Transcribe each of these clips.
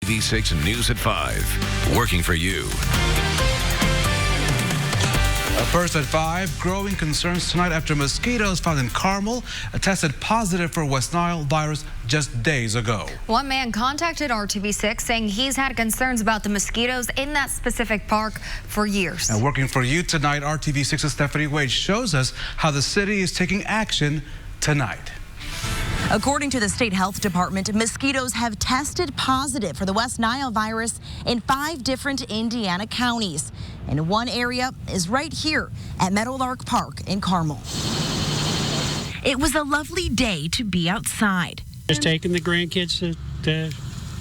RTV6 News at 5. Working for you. First at 5, growing concerns tonight after mosquitoes found in Carmel tested positive for West Nile virus just days ago. One man contacted RTV6 saying he's had concerns about the mosquitoes in that specific park for years. And working for you tonight, RTV6's Stephanie Wade shows us how the city is taking action tonight. According to the state health department, mosquitoes have tested positive for the West Nile virus in 5 different Indiana counties. And one area is right here at Meadowlark Park in Carmel. It was a lovely day to be outside. Just taking the grandkids to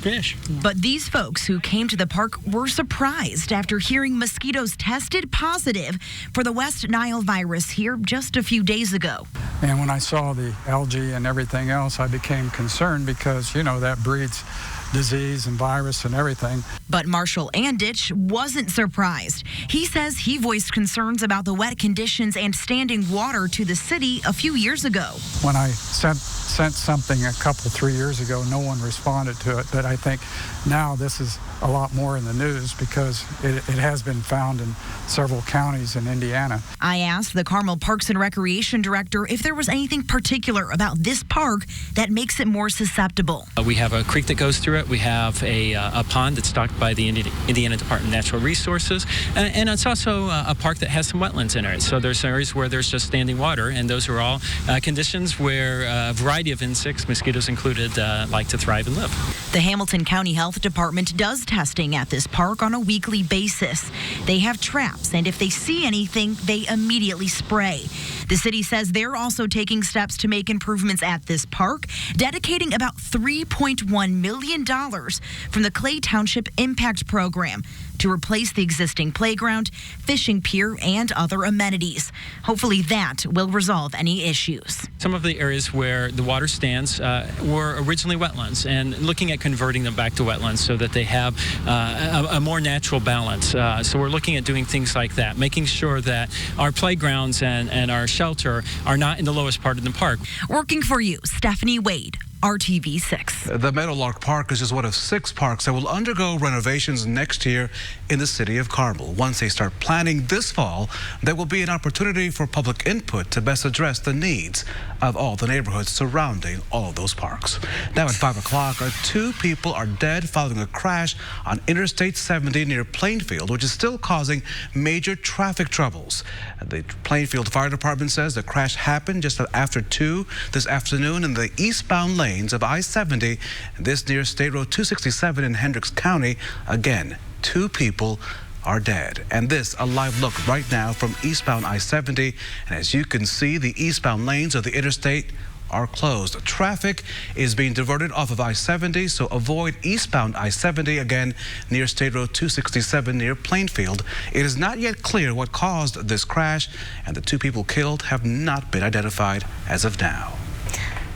fish. But these folks who came to the park were surprised after hearing mosquitoes tested positive for the West Nile virus here just a few days ago. And when I saw the algae and everything else, I became concerned because, you know, that breeds disease and virus and everything. But Marshall Anditch wasn't surprised. He says he voiced concerns about the wet conditions and standing water to the city a few years ago. When I sent something 3 years ago, no one responded to it. But I think now this is a lot more in the news because it has been found in several counties in Indiana. I asked the Carmel Parks and Recreation Director if there was anything particular about this park that makes it more susceptible. We have a creek that goes through it. We have a pond that's stocked by the Indiana Department of Natural Resources. And it's also a park that has some wetlands in it. So there's areas where there's just standing water. And those are all conditions where a variety of insects, mosquitoes included, like to thrive and live. The Hamilton County Health Department does testing at this park on a weekly basis. They have traps, and if they see anything, they immediately spray. The city says they're also taking steps to make improvements at this park, dedicating about $3.1 million from the Clay Township Impact Program to replace the existing playground, fishing pier, and other amenities. Hopefully that will resolve any issues. Some of the areas where the water stands were originally wetlands, and looking at converting them back to wetlands so that they have a more natural balance. So we're looking at doing things like that, making sure that our playgrounds and our shelter are not in the lowest part of the park. Working for you, Stephanie Wade, RTV6. The Meadowlark Park is just one of 6 parks that will undergo renovations next year in the city of Carmel. Once they start planning this fall, there will be an opportunity for public input to best address the needs of all the neighborhoods surrounding all of those parks. Now at 5 o'clock, 2 people are dead following a crash on Interstate 70 near Plainfield, which is still causing major traffic troubles. The Plainfield Fire Department says the crash happened just after 2 this afternoon in the eastbound lanes of I-70, this near State Road 267 in Hendricks County. Again, 2 people are dead. And this, a live look right now from eastbound I-70. And as you can see, the eastbound lanes of the interstate are closed. Traffic is being diverted off of I-70, so avoid eastbound I-70 again near State Road 267 near Plainfield. It is not yet clear what caused this crash, and the 2 people killed have not been identified as of now.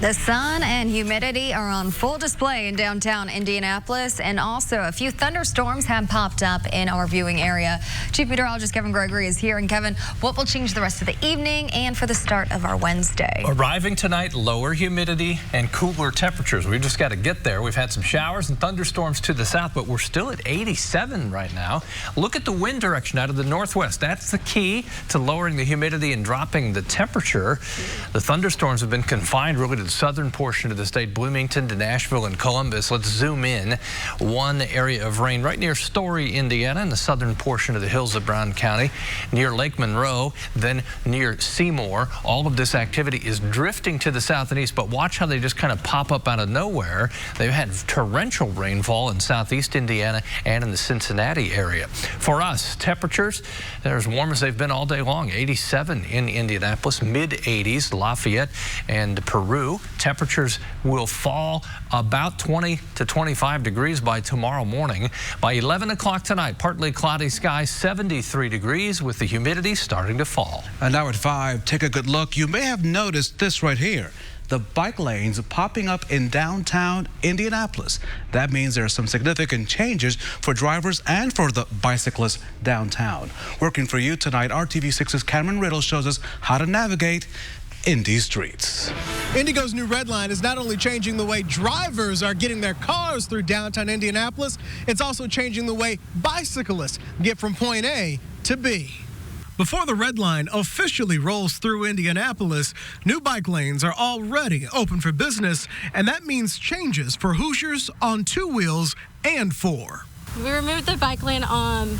The sun and humidity are on full display in downtown Indianapolis, and also a few thunderstorms have popped up in our viewing area. Chief Meteorologist Kevin Gregory is here. And Kevin, what will change the rest of the evening and for the start of our Wednesday? Arriving tonight, lower humidity and cooler temperatures. We've just got to get there. We've had some showers and thunderstorms to the south, but we're still at 87 right now. Look at the wind direction out of the northwest. That's the key to lowering the humidity and dropping the temperature. The thunderstorms have been confined really to the southern portion of the state, Bloomington to Nashville and Columbus. Let's zoom in. One area of rain right near Story, Indiana, in the southern portion of the hills of Brown County, near Lake Monroe, then near Seymour. All of this activity is drifting to the south and east, but watch how they just kind of pop up out of nowhere. They've had torrential rainfall in southeast Indiana and in the Cincinnati area. For us, temperatures, they're as warm as they've been all day long. 87 in Indianapolis, mid-80s, Lafayette and Peru. Temperatures will fall about 20 to 25 degrees by tomorrow morning. By 11 o'clock tonight, partly cloudy skies, 73 degrees with the humidity starting to fall. And now at 5, take a good look. You may have noticed this right here. The bike lanes popping up in downtown Indianapolis. That means there are some significant changes for drivers and for the bicyclists downtown. Working for you tonight, RTV6's Cameron Riddle shows us how to navigate Indy streets. Indigo's new red line is not only changing the way drivers are getting their cars through downtown Indianapolis, it's also changing the way bicyclists get from point A to B. Before the red line officially rolls through Indianapolis, new bike lanes are already open for business, and that means changes for Hoosiers on 2 wheels and 4. We removed the bike lane on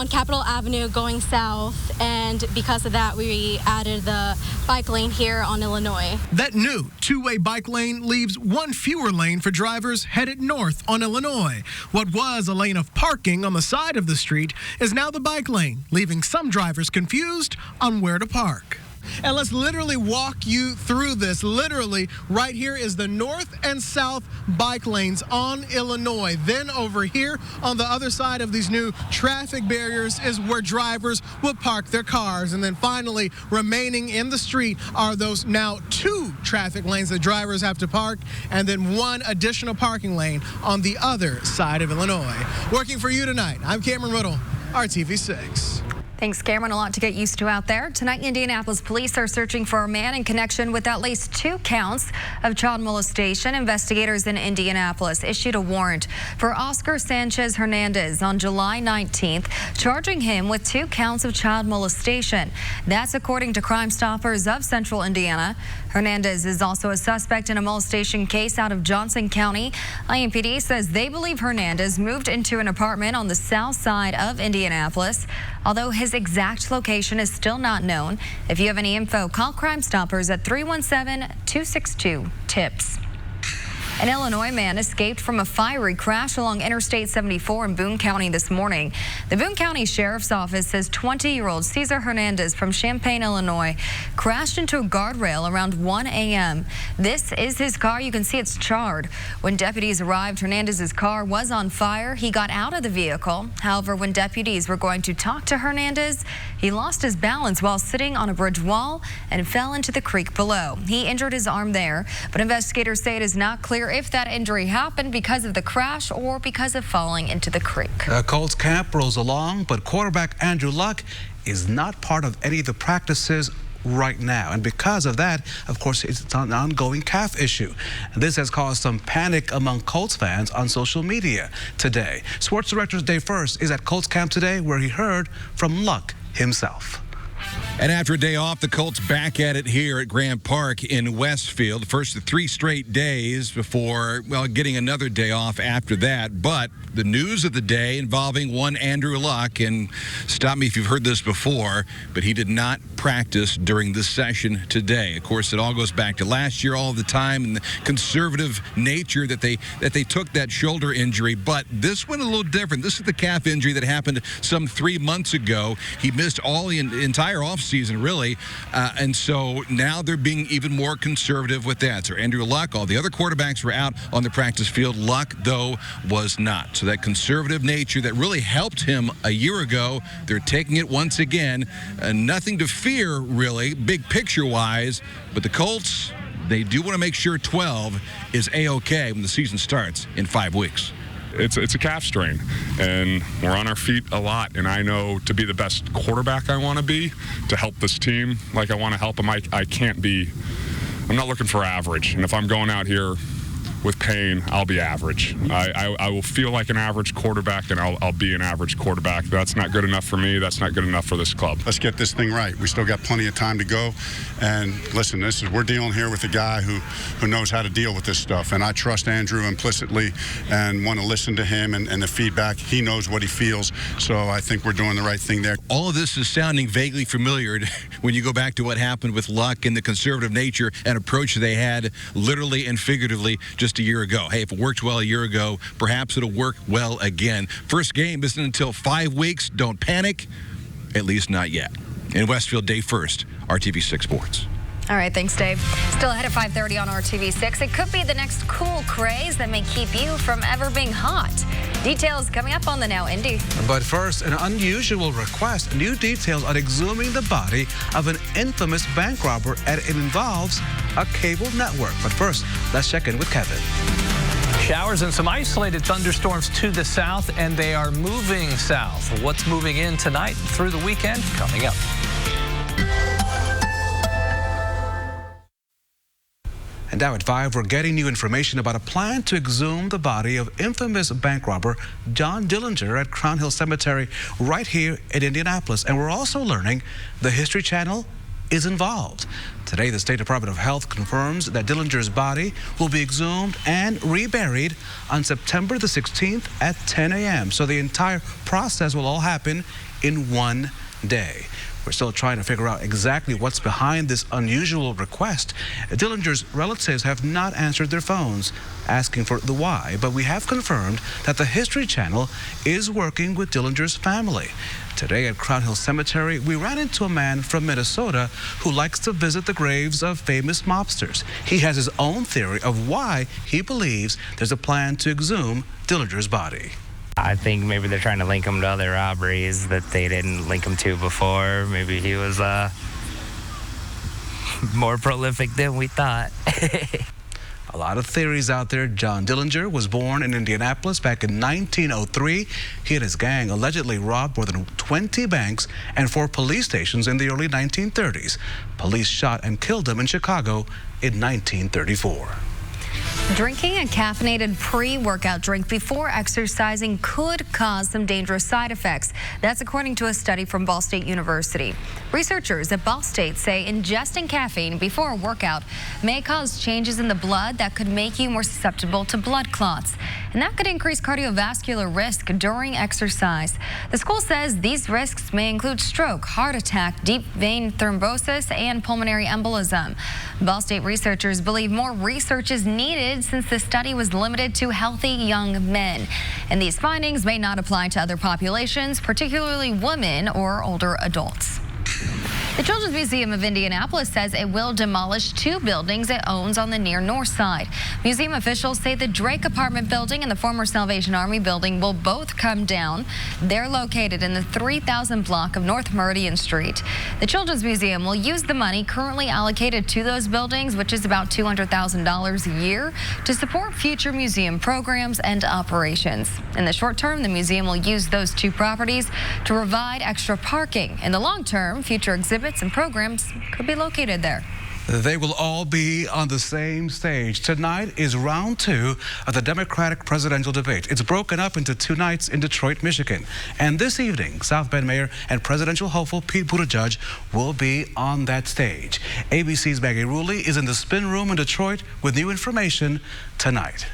Capitol Avenue going south, and because of that, we added the bike lane here on Illinois. That new 2-way bike lane leaves 1 fewer lane for drivers headed north on Illinois. What was a lane of parking on the side of the street is now the bike lane, leaving some drivers confused on where to park. And let's literally walk you through this. Literally, right here is the north and south bike lanes on Illinois. Then over here on the other side of these new traffic barriers is where drivers will park their cars. And then finally, remaining in the street are those now 2 traffic lanes that drivers have to park, and then 1 additional parking lane on the other side of Illinois. Working for you tonight, I'm Cameron Riddle, RTV6. Thanks, Cameron. A lot to get used to out there. Tonight, Indianapolis police are searching for a man in connection with at least 2 counts of child molestation. Investigators in Indianapolis issued a warrant for Oscar Sanchez Hernandez on July 19th, charging him with 2 counts of child molestation. That's according to Crime Stoppers of Central Indiana. Hernandez is also a suspect in a molestation case out of Johnson County. IMPD says they believe Hernandez moved into an apartment on the south side of Indianapolis, although his exact location is still not known. If you have any info, call Crime Stoppers at 317-262-TIPS. An Illinois man escaped from a fiery crash along Interstate 74 in Boone County this morning. The Boone County Sheriff's Office says 20-year-old Cesar Hernandez from Champaign, Illinois, crashed into a guardrail around 1 a.m. This is his car. You can see it's charred. When deputies arrived, Hernandez's car was on fire. He got out of the vehicle. However, when deputies were going to talk to Hernandez, he lost his balance while sitting on a bridge wall and fell into the creek below. He injured his arm there, but investigators say it is not clear if that injury happened because of the crash or because of falling into the creek. Colts camp rolls along, but quarterback Andrew Luck is not part of any of the practices right now. And because of that, of course, it's an ongoing calf issue. And this has caused some panic among Colts fans on social media today. Sports Director Dave First is at Colts camp today, where he heard from Luck himself. And after a day off, the Colts back at it here at Grant Park in Westfield. First of 3 straight days before, well, getting another day off after that. But the news of the day involving one Andrew Luck, and stop me if you've heard this before, but he did not practice during this session today. Of course, it all goes back to last year all the time and the conservative nature that they took that shoulder injury. But this one a little different. This is the calf injury that happened some 3 months ago. He missed all the entire offseason, really, and so now they're being even more conservative with that. So Andrew Luck, all the other quarterbacks were out on the practice field. Luck, though, was not. So that conservative nature that really helped him a year ago, they're taking it once again. Nothing to fear, really, big picture-wise, but the Colts, they do want to make sure 12 is A-OK when the season starts in 5 weeks. It's a calf strain, and we're on our feet a lot, and I know to be the best quarterback I want to be, to help this team like I want to help them, I'm not looking for average, and if I'm going out here with pain, I'll be average. I will feel like an average quarterback, and I'll be an average quarterback. That's not good enough for me. That's not good enough for this club. Let's get this thing right. We still got plenty of time to go. And listen, we're dealing here with a guy who knows how to deal with this stuff. And I trust Andrew implicitly and want to listen to him and the feedback. He knows what he feels. So I think we're doing the right thing there. All of this is sounding vaguely familiar when you go back to what happened with Luck and the conservative nature and approach they had literally and figuratively just a year ago. Hey, if it worked well a year ago, perhaps it'll work well again. First game isn't until 5 weeks. Don't panic, at least not yet. In Westfield, Dave First, RTV6 Sports. All right, thanks, Dave. Still ahead at 5:30 on RTV6. It could be the next cool craze that may keep you from ever being hot. Details coming up on the Now Indy. But first, an unusual request. New details on exhuming the body of an infamous bank robber, and it involves a cable network. But first, let's check in with Kevin. Showers and some isolated thunderstorms to the south, and they are moving south. What's moving in tonight through the weekend? Coming up. And now at 5, we're getting new information about a plan to exhume the body of infamous bank robber John Dillinger at Crown Hill Cemetery right here in Indianapolis. And we're also learning the History Channel is involved. Today, the State Department of Health confirms that Dillinger's body will be exhumed and reburied on September the 16th at 10 a.m. So the entire process will all happen in one day. We're still trying to figure out exactly what's behind this unusual request. Dillinger's relatives have not answered their phones asking for the why, but we have confirmed that the History Channel is working with Dillinger's family. Today at Crown Hill Cemetery, we ran into a man from Minnesota who likes to visit the graves of famous mobsters. He has his own theory of why he believes there's a plan to exhume Dillinger's body. I think maybe they're trying to link him to other robberies that they didn't link him to before. Maybe he was more prolific than we thought. A lot of theories out there. John Dillinger was born in Indianapolis back in 1903. He and his gang allegedly robbed more than 20 banks and 4 police stations in the early 1930s. Police shot and killed him in Chicago in 1934. Drinking a caffeinated pre-workout drink before exercising could cause some dangerous side effects. That's according to a study from Ball State University. Researchers at Ball State say ingesting caffeine before a workout may cause changes in the blood that could make you more susceptible to blood clots. And that could increase cardiovascular risk during exercise. The school says these risks may include stroke, heart attack, deep vein thrombosis, and pulmonary embolism. Ball State researchers believe more research is needed since the study was limited to healthy young men. And these findings may not apply to other populations, particularly women or older adults. The Children's Museum of Indianapolis says it will demolish 2 buildings it owns on the near north side. Museum officials say the Drake Apartment Building and the former Salvation Army Building will both come down. They're located in the 3000 block of North Meridian Street. The Children's Museum will use the money currently allocated to those buildings, which is about $200,000 a year, to support future museum programs and operations. In the short term, the museum will use those 2 properties to provide extra parking. In the long term, future exhibits and programs could be located there. They will all be on the same stage. Tonight is round 2 of the Democratic presidential debate. It's broken up into 2 nights in Detroit, Michigan. And this evening, South Bend Mayor and presidential hopeful Pete Buttigieg will be on that stage. ABC's Maggie Rulli is in the spin room in Detroit with new information tonight.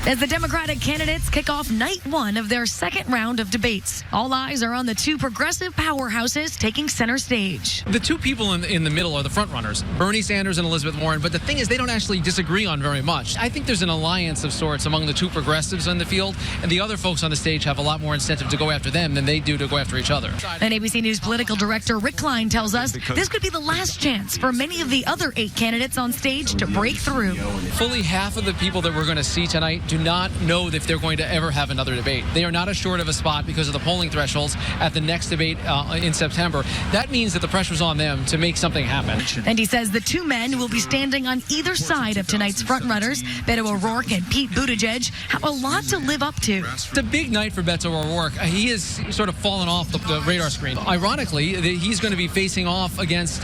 As the Democratic candidates kick off night 1 of their second round of debates, all eyes are on the 2 progressive powerhouses taking center stage. The 2 people in the middle are the front runners, Bernie Sanders and Elizabeth Warren, but the thing is they don't actually disagree on very much. I think there's an alliance of sorts among the 2 progressives on the field, and the other folks on the stage have a lot more incentive to go after them than they do to go after each other. And ABC News political director Rick Klein tells us this could be the last chance for many of the other 8 candidates on stage to break through. Fully half of the people that we're going to see tonight do not know if they're going to ever have another debate. They are not assured of a spot because of the polling thresholds at the next debate in September. That means that the pressure's on them to make something happen. And he says the 2 men who will be standing on either side of tonight's frontrunners, Beto O'Rourke and Pete Buttigieg, have a lot to live up to. It's a big night for Beto O'Rourke. He has sort of fallen off the radar screen. Ironically, he's going to be facing off against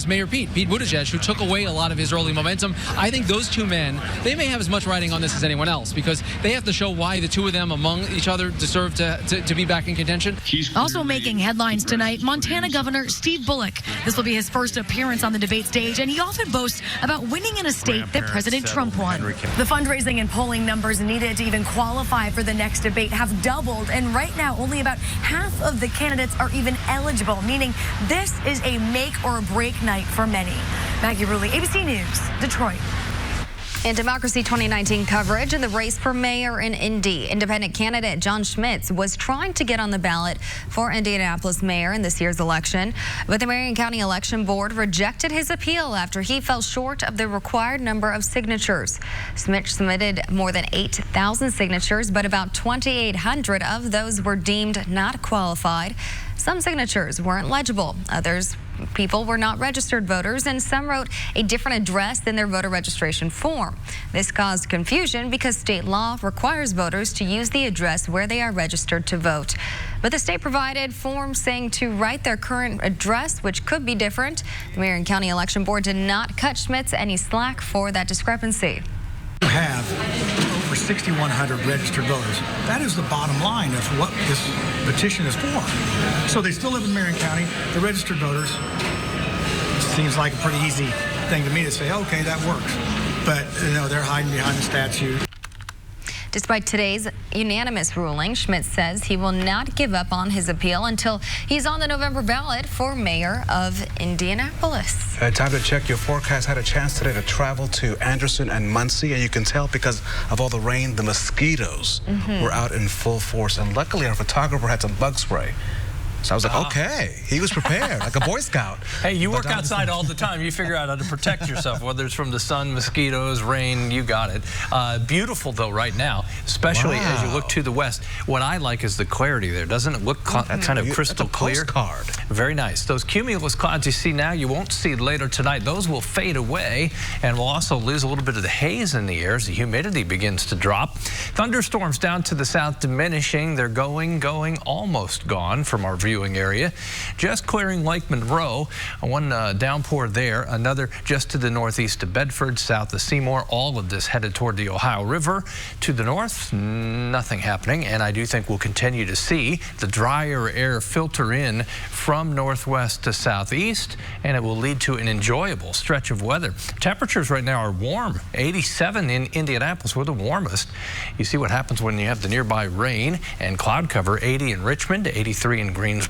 Mayor Pete Buttigieg, who took away a lot of his early momentum. I think those 2 men, they may have as much riding on this as anyone else because they have to show why the 2 of them among each other deserve to be back in contention. Also making headlines tonight, Montana Governor Steve Bullock. This will be his first appearance on the debate stage, and he often boasts about winning in a state that President Trump won. The fundraising and polling numbers needed to even qualify for the next debate have doubled, and right now only about half of the candidates are even eligible, meaning this is a make or break night for many. Maggie Rulli, ABC News, Detroit. In Democracy 2019 coverage in the race for mayor in Indy, independent candidate John Schmitz was trying to get on the ballot for Indianapolis mayor in this year's election, but the Marion County Election Board rejected his appeal after he fell short of the required number of signatures. Schmitz submitted more than 8,000 signatures, but about 2,800 of those were deemed not qualified. Some signatures weren't legible. Others people were not registered voters, and some wrote a different address than their voter registration form. This caused confusion because state law requires voters to use the address where they are registered to vote. But the state provided forms saying to write their current address, which could be different. The Marion County Election Board did not cut Schmitz any slack for that discrepancy. You have over 6,100 registered voters. That is the bottom line of what this petition is for. So they still live in Marion County. They're registered voters. Seems like a pretty easy thing to me to say, okay, that works. But, you know, they're hiding behind the statute. Despite today's unanimous ruling, Schmitz says he will not give up on his appeal until he's on the November ballot for mayor of Indianapolis. Time to check your forecast. Had a chance today to travel to Anderson and Muncie, and you can tell because of all the rain, the mosquitoes were out in full force. And luckily, our photographer had some bug spray. So I was like, okay, he was prepared, like a Boy Scout. Hey, you work outside all the time. You figure out how to protect yourself, whether it's from the sun, mosquitoes, rain, you got it. Beautiful, though, right now, especially as you look to the west. What I like is the clarity there. Doesn't it look kind of crystal clear? Postcard. Very nice. Those cumulus clouds you see now, you won't see later tonight. Those will fade away, and we'll also lose a little bit of the haze in the air as the humidity begins to drop. Thunderstorms down to the south diminishing. They're going, almost gone from our viewing area. Just clearing Lake Monroe. One downpour there. Another just to the northeast of Bedford, south of Seymour. All of this headed toward the Ohio River. To the north, nothing happening. And I do think we'll continue to see the drier air filter in from northwest to southeast, and it will lead to an enjoyable stretch of weather. Temperatures right now are warm. 87 in Indianapolis. We're the warmest. You see what happens when you have the nearby rain and cloud cover. 80 in Richmond, 83 in Greensburg.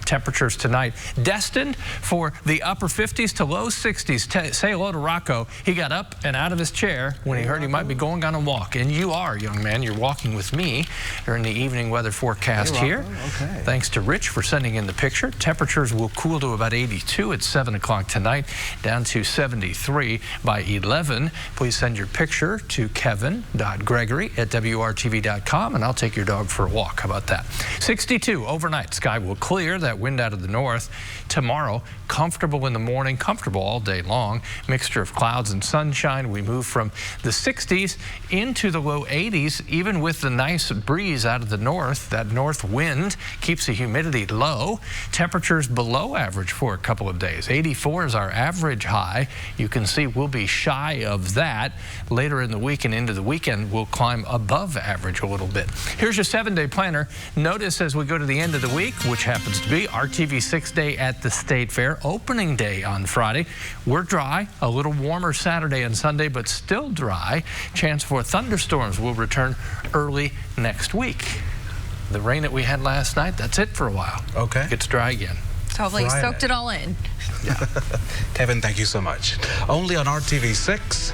Temperatures tonight destined for the upper 50s to low 60s. Say hello to Rocco. He got up and out of his chair when he heard he might be going on a walk. And you are, young man. You're walking with me during the evening weather forecast here. Okay. Thanks to Rich for sending in the picture. Temperatures will cool to about 82 at 7 o'clock tonight, down to 73 by 11. Please send your picture to kevin.gregory@wrtv.com, and I'll take your dog for a walk. How about that? 62 overnight. Sky will clear. That wind out of the north. Tomorrow, comfortable in the morning, comfortable all day long. Mixture of clouds and sunshine. We move from the 60s into the low 80s, even with the nice breeze out of the north. That north wind keeps the humidity low. Temperatures below average for a couple of days. 84 is our average high. You can see we'll be shy of that. Later in the week and into the weekend, we'll climb above average a little bit. Here's your 7-day planner. Notice as we go to the end of the week, which happens to be RTV6 day at the State Fair, opening day on Friday. We're dry, a little warmer Saturday and Sunday, but still dry. Chance for thunderstorms will return early next week. The rain that we had last night, that's it for a while. Okay. It gets dry again. Hopefully you soaked it all in. Yeah. Kevin, thank you so much. Only on RTV6.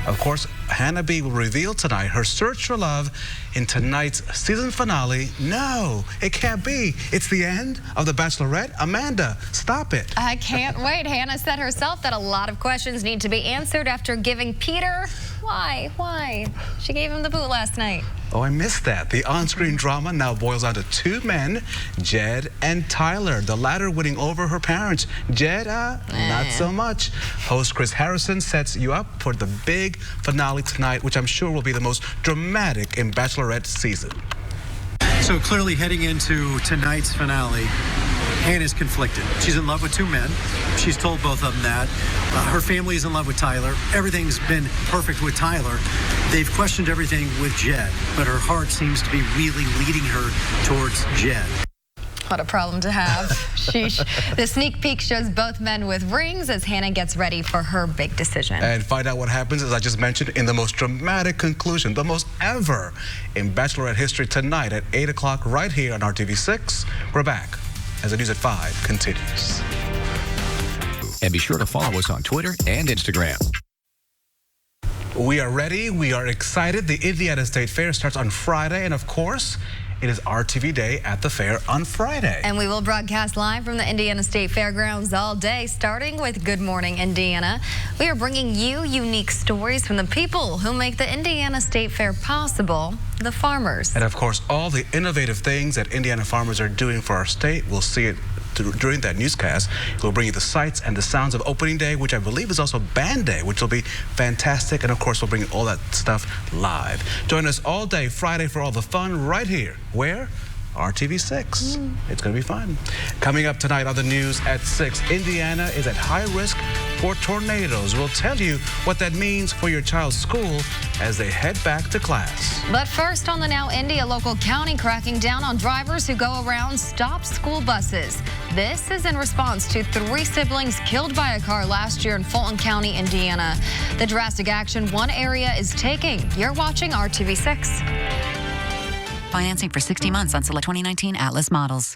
Of course, Hannah B will reveal tonight her search for love in tonight's season finale. No, it can't be. It's the end of The Bachelorette. Amanda, stop it. I can't wait. Hannah said herself that a lot of questions need to be answered after giving Peter... Why? She gave him the boot last night. Oh, I missed that. The on-screen drama now boils down to two men, Jed and Tyler, the latter winning over her parents. Jed, not so much. Host Chris Harrison sets you up for the big finale tonight, which I'm sure will be the most dramatic in Bachelorette season. So clearly heading into tonight's finale, Hannah's conflicted. She's in love with two men. She's told both of them that. Her family is in love with Tyler. Everything's been perfect with Tyler. They've questioned everything with Jed, but her heart seems to be really leading her towards Jed. What a problem to have. Sheesh. The sneak peek shows both men with rings as Hannah gets ready for her big decision. And find out what happens, as I just mentioned, in the most dramatic conclusion, the most ever in Bachelorette history tonight at 8 o'clock right here on RTV6. We're back as the News at 5 continues. And be sure to follow us on Twitter and Instagram. We are ready. We are excited. The Indiana State Fair starts on Friday, and of course, it is RTV Day at the fair on Friday. And we will broadcast live from the Indiana State Fairgrounds all day, starting with Good Morning Indiana. We are bringing you unique stories from the people who make the Indiana State Fair possible, the farmers. And of course, all the innovative things that Indiana farmers are doing for our state. We'll see it during that newscast. We'll bring you the sights and the sounds of opening day, which I believe is also band day, which will be fantastic. And of course, we'll bring you all that stuff live. Join us all day Friday for all the fun right here. Where? RTV6. It's going to be fun. Coming up tonight on the news at 6, Indiana is at high risk for tornadoes. We'll tell you what that means for your child's school as they head back to class. But first on the Now Indy, a local county cracking down on drivers who go around stop school buses. This is in response to 3 siblings killed by a car last year in Fulton County, Indiana. The drastic action one area is taking. You're watching RTV6. Financing for 60 months on select 2019 Atlas models.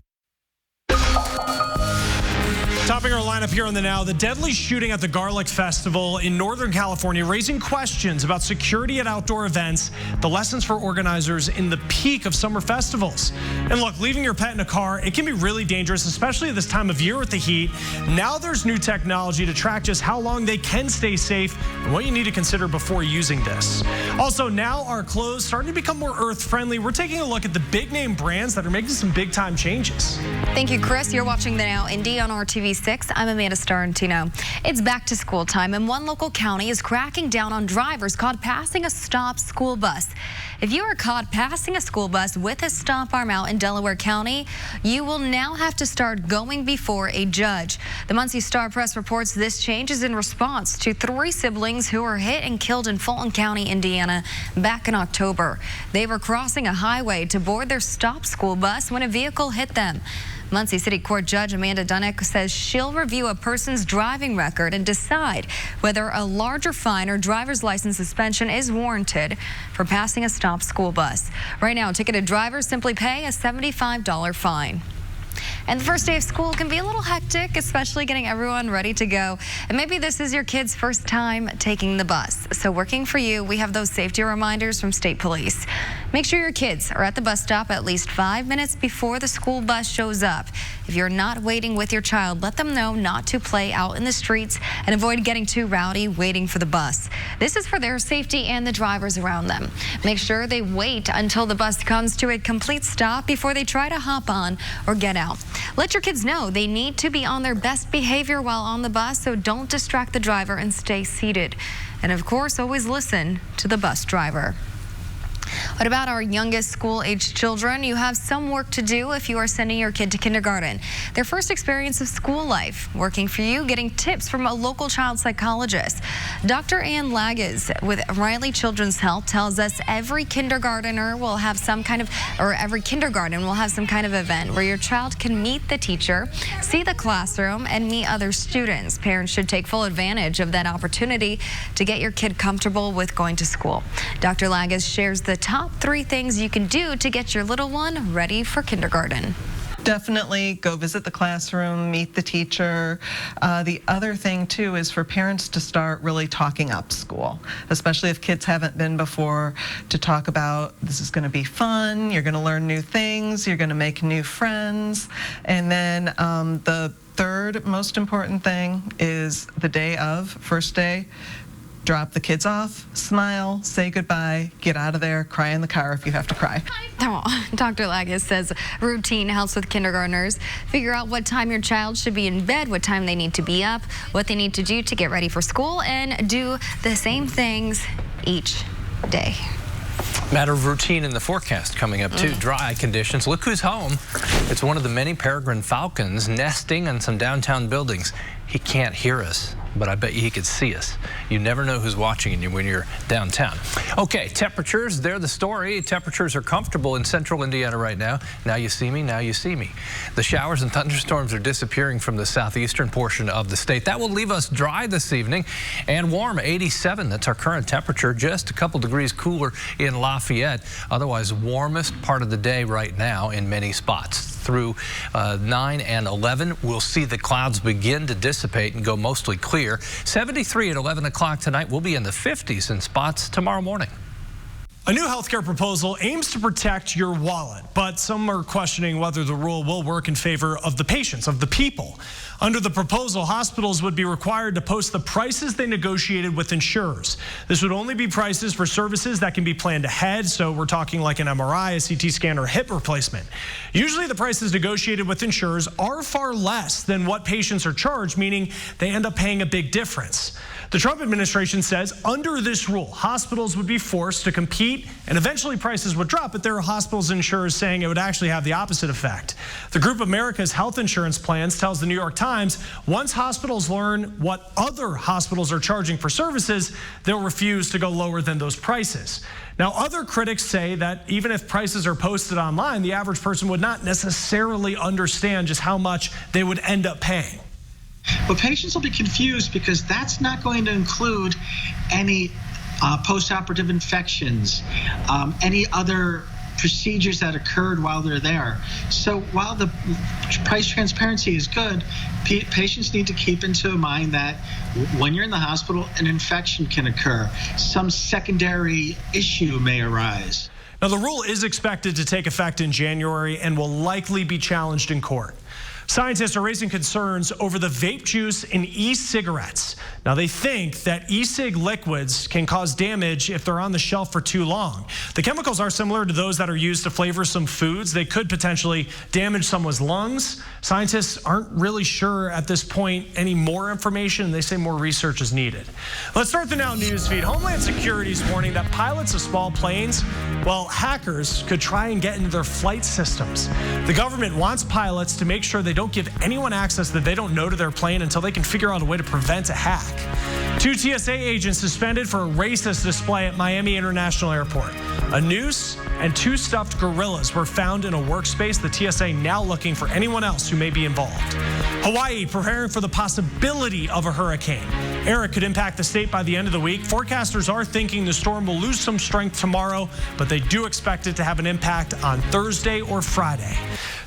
Topping our lineup here on the Now, the deadly shooting at the Garlic Festival in Northern California, raising questions about security at outdoor events, the lessons for organizers in the peak of summer festivals. And look, leaving your pet in a car, it can be really dangerous, especially this time of year with the heat. Now there's new technology to track just how long they can stay safe and what you need to consider before using this. Also, now our clothes starting to become more earth-friendly. We're taking a look at the big-name brands that are making some big-time changes. Thank you, Chris. You're watching the Now Indy on RTV6. I'm Amanda Starantino. It's back to school time, and one local county is cracking down on drivers caught passing a stop school bus. If you are caught passing a school bus with a stop arm out in Delaware County, you will now have to start going before a judge. The Muncie Star-Press reports this change is in response to 3 siblings who were hit and killed in Fulton County, Indiana, back in October. They were crossing a highway to board their stop school bus when a vehicle hit them. Muncie City Court Judge Amanda Dunnick says she'll review a person's driving record and decide whether a larger fine or driver's license suspension is warranted for passing a stop school bus. Right now, ticketed drivers simply pay a $75 fine. And the first day of school can be a little hectic, especially getting everyone ready to go. And maybe this is your kid's first time taking the bus. So working for you, we have those safety reminders from state police. Make sure your kids are at the bus stop at least 5 minutes before the school bus shows up. If you're not waiting with your child, let them know not to play out in the streets and avoid getting too rowdy waiting for the bus. This is for their safety and the drivers around them. Make sure they wait until the bus comes to a complete stop before they try to hop on or get out. Let your kids know they need to be on their best behavior while on the bus, so don't distract the driver and stay seated. And of course, always listen to the bus driver. What about our youngest school-aged children? You have some work to do if you are sending your kid to kindergarten. Their first experience of school life. Working for you, getting tips from a local child psychologist. Dr. Ann Lagas with Riley Children's Health tells us every kindergarten will have some kind of event where your child can meet the teacher, see the classroom, and meet other students. Parents should take full advantage of that opportunity to get your kid comfortable with going to school. Dr. Lagas shares the top 3 things you can do to get your little one ready for kindergarten. Definitely go visit the classroom, meet the teacher. The other thing, too, is for parents to start really talking up school, especially if kids haven't been before, to talk about this is going to be fun, you're going to learn new things, you're going to make new friends. And then the third most important thing is the day of, first day, drop the kids off, smile, say goodbye, get out of there, cry in the car if you have to cry. Oh, Dr. Lagas says routine helps with kindergartners. Figure out what time your child should be in bed, what time they need to be up, what they need to do to get ready for school, and do the same things each day. Matter of routine in the forecast coming up, too. Dry conditions. Look who's home. It's one of the many peregrine falcons nesting in some downtown buildings. He can't hear us, but I bet you he could see us. You never know who's watching you when you're downtown. Okay, temperatures, they're the story. Temperatures are comfortable in central Indiana right now. Now you see me, now you see me. The showers and thunderstorms are disappearing from the southeastern portion of the state. That will leave us dry this evening and warm, 87. That's our current temperature, just a couple degrees cooler in Lafayette. Otherwise, warmest part of the day right now in many spots. Through 9 and 11, we'll see the clouds begin to dissipate and go mostly clear. 73 at 11 o'clock tonight. We'll be in the 50s in spots tomorrow morning. A new healthcare proposal aims to protect your wallet, but some are questioning whether the rule will work in favor of the patients, of the people. Under the proposal, hospitals would be required to post the prices they negotiated with insurers. This would only be prices for services that can be planned ahead, so we're talking like an MRI, a CT scan, or hip replacement. Usually the prices negotiated with insurers are far less than what patients are charged, meaning they end up paying a big difference. The Trump administration says under this rule, hospitals would be forced to compete and eventually prices would drop, but there are hospitals and insurers saying it would actually have the opposite effect. The group America's Health Insurance Plans tells the New York Times once hospitals learn what other hospitals are charging for services, they'll refuse to go lower than those prices. Now, other critics say that even if prices are posted online, the average person would not necessarily understand just how much they would end up paying. But patients will be confused because that's not going to include any post-operative infections, any other procedures that occurred while they're there. So while the price transparency is good, patients need to keep into mind that when you're in the hospital, an infection can occur. Some secondary issue may arise. Now, the rule is expected to take effect in January and will likely be challenged in court. Scientists are raising concerns over the vape juice in e-cigarettes. Now, they think that e-cig liquids can cause damage if they're on the shelf for too long. The chemicals are similar to those that are used to flavor some foods. They could potentially damage someone's lungs. Scientists aren't really sure at this point any more information. They say more research is needed. Let's start the Now News feed. Homeland Security is warning that pilots of small planes, well, hackers could try and get into their flight systems. The government wants pilots to make sure they don't give anyone access that they don't know to their plane until they can figure out a way to prevent a hack. 2 TSA agents suspended for a racist display at Miami International Airport. A noose and 2 stuffed gorillas were found in a workspace. The TSA now looking for anyone else who may be involved. Hawaii preparing for the possibility of a hurricane. Eric could impact the state by the end of the week. Forecasters are thinking the storm will lose some strength tomorrow, but they do expect it to have an impact on Thursday or Friday.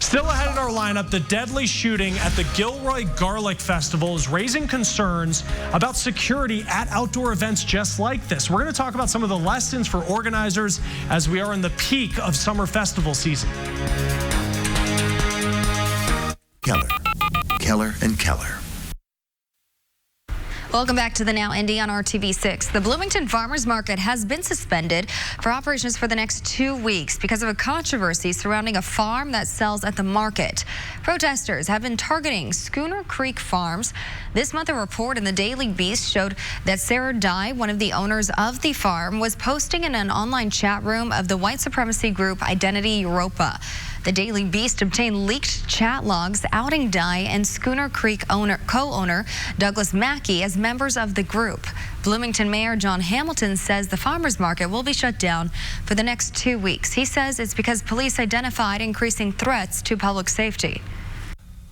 Still ahead in our lineup, the deadly shooting at the Gilroy Garlic Festival is raising concerns about security at outdoor events just like this. We're going to talk about some of the lessons for organizers as we are in the peak of summer festival season. Keller and Keller. Welcome back to the Now Indy on RTV6. The Bloomington Farmers Market has been suspended for operations for the next 2 weeks because of a controversy surrounding a farm that sells at the market. Protesters have been targeting Schooner Creek Farms. This month, a report in the Daily Beast showed that Sarah Dye, one of the owners of the farm, was posting in an online chat room of the white supremacy group Identity Europa. The Daily Beast obtained leaked chat logs outing Dye and Schooner Creek co-owner Douglas Mackey as members of the group. Bloomington Mayor John Hamilton says the farmers market will be shut down for the next 2 weeks. He says it's because police identified increasing threats to public safety.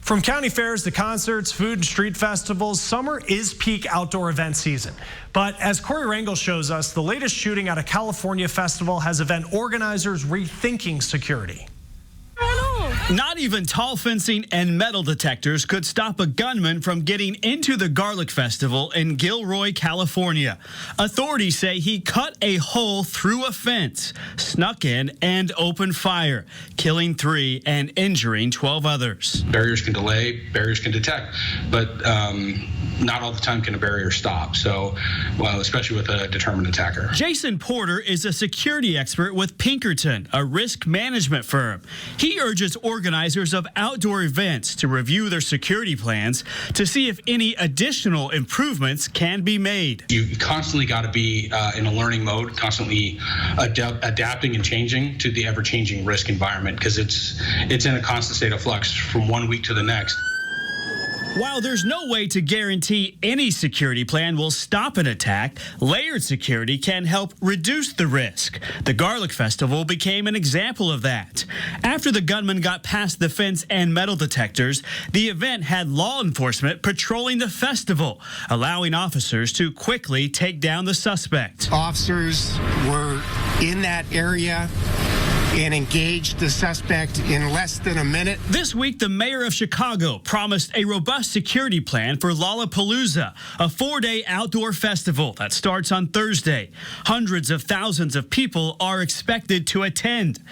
From county fairs to concerts, food and street festivals, summer is peak outdoor event season. But as Corey Rangel shows us, the latest shooting at a California festival has event organizers rethinking security. Not even tall fencing and metal detectors could stop a gunman from getting into the Garlic Festival in Gilroy, California. Authorities say he cut a hole through a fence, snuck in, and opened fire, killing 3 and injuring 12 others. Barriers can delay, barriers can detect, but not all the time can a barrier stop. So, well, especially with a determined attacker. Jason Porter is a security expert with Pinkerton, a risk management firm. He urges organizers of outdoor events to review their security plans to see if any additional improvements can be made. You constantly got to be in a learning mode, constantly adapting and changing to the ever-changing risk environment because it's in a constant state of flux from one week to the next. While there's no way to guarantee any security plan will stop an attack, layered security can help reduce the risk. The Garlic Festival became an example of that. After the gunman got past the fence and metal detectors, the event had law enforcement patrolling the festival, allowing officers to quickly take down the suspect. Officers were in that area and engaged the suspect in less than a minute. This week, the mayor of Chicago promised a robust security plan for Lollapalooza, a 4-day outdoor festival that starts on Thursday. Hundreds of thousands of people are expected to attend.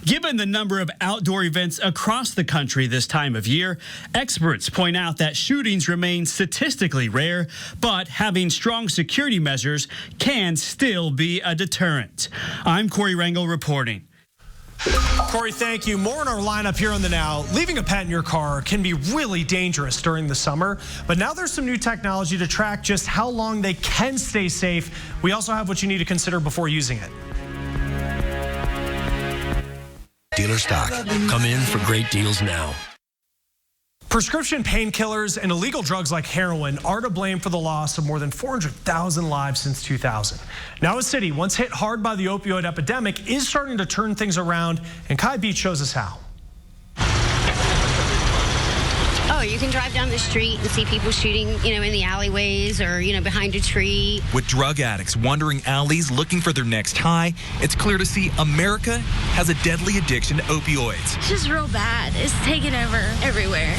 Given the number of outdoor events across the country this time of year, experts point out that shootings remain statistically rare, but having strong security measures can still be a deterrent. I'm Corey Rangel reporting. Corey, thank you. More in our lineup here on the Now. Leaving a pet in your car can be really dangerous during the summer, but now there's some new technology to track just how long they can stay safe. We also have what you need to consider before using it. Dealer stock. Come in for great deals now. Prescription painkillers and illegal drugs like heroin are to blame for the loss of more than 400,000 lives since 2000. Now a city once hit hard by the opioid epidemic is starting to turn things around, and Kai Beach shows us how. Oh, you can drive down the street and see people shooting, in the alleyways or, behind a tree. With drug addicts wandering alleys looking for their next high, it's clear to see America has a deadly addiction to opioids. It's just real bad. It's taken over everywhere.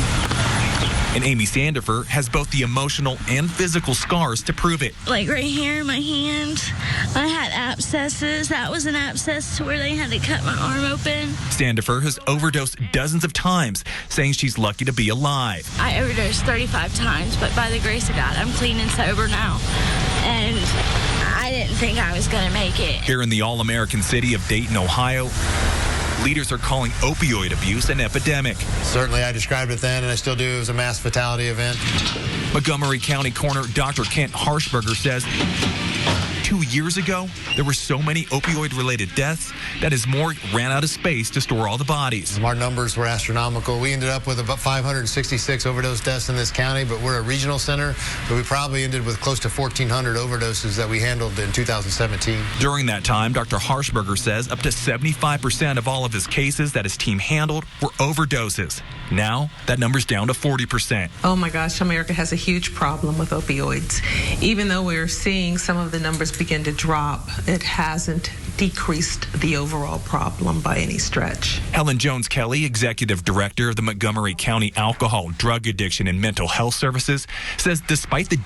And Amy Sandifer has both the emotional and physical scars to prove it. Like right here in my hand, I had abscesses. That was an abscess to where they had to cut my arm open. Sandifer has overdosed dozens of times, saying she's lucky to be alive. I overdosed 35 times, but by the grace of God, I'm clean and sober now. And I didn't think I was going to make it. Here in the all-American city of Dayton, Ohio, leaders are calling opioid abuse an epidemic. Certainly, I described it then, and I still do, as a mass fatality event. Montgomery County Coroner Dr. Kent Harshberger says 2 years ago, there were so many opioid-related deaths that his morgue ran out of space to store all the bodies. Our numbers were astronomical. We ended up with about 566 overdose deaths in this county, but we're a regional center, but we probably ended with close to 1,400 overdoses that we handled in 2017. During that time, Dr. Harshberger says up to 75% of all of his cases that his team handled were overdoses. Now, that number's down to 40%. Oh my gosh, America has a huge problem with opioids. Even though we're seeing some of the numbers begin to drop, it hasn't decreased the overall problem by any stretch. Helen Jones Kelly, executive director of the Montgomery County Alcohol, Drug Addiction, and Mental Health Services, says despite the